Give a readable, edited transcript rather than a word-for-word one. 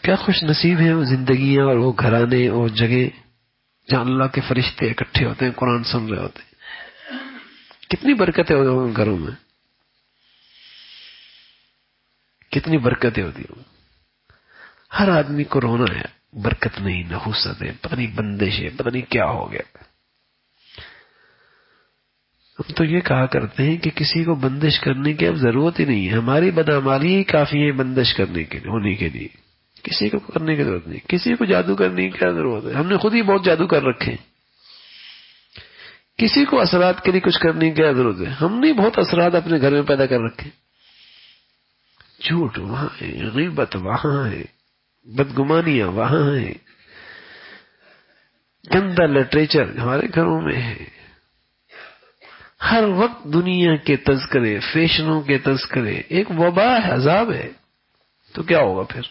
کیا خوش نصیب ہیں وہ زندگیاں اور وہ گھرانے اور جگہ جہاں اللہ کے فرشتے اکٹھے ہوتے ہیں، قرآن سن رہے ہوتے ہیں. کتنی برکتیں ہوتی ہیں گھروں میں، کتنی برکتیں ہوتی ہیں. ہر آدمی کو رونا ہے، برکت نہیں، نحوست ہے، پتہ نہیں بندش ہے، پتہ نہیں کیا ہو گیا. ہم تو یہ کہا کرتے ہیں کہ کسی کو بندش کرنے کی اب ضرورت ہی نہیں ہے، ہماری بدعمالی ہی کافی ہے بندش کرنے کے ہونے کے لیے. کسی کو کرنے کی ضرورت نہیں، کسی کو جادو کرنے کی کیا ضرورت ہے، ہم نے خود ہی بہت جادو کر رکھے. کسی کو اثرات کے لیے کچھ کرنے کی کیا ضرورت ہے، ہم نے بہت اثرات اپنے گھر میں پیدا کر رکھے. جھوٹ وہاں ہے، غیبت وہاں ہے، بدگمانیاں وہاں ہے، گندا لٹریچر ہمارے گھروں میں ہے. ہر وقت دنیا کے تذکرے، فیشنوں کے تذکرے، ایک وبا ہے، عذاب ہے. تو کیا ہوگا پھر؟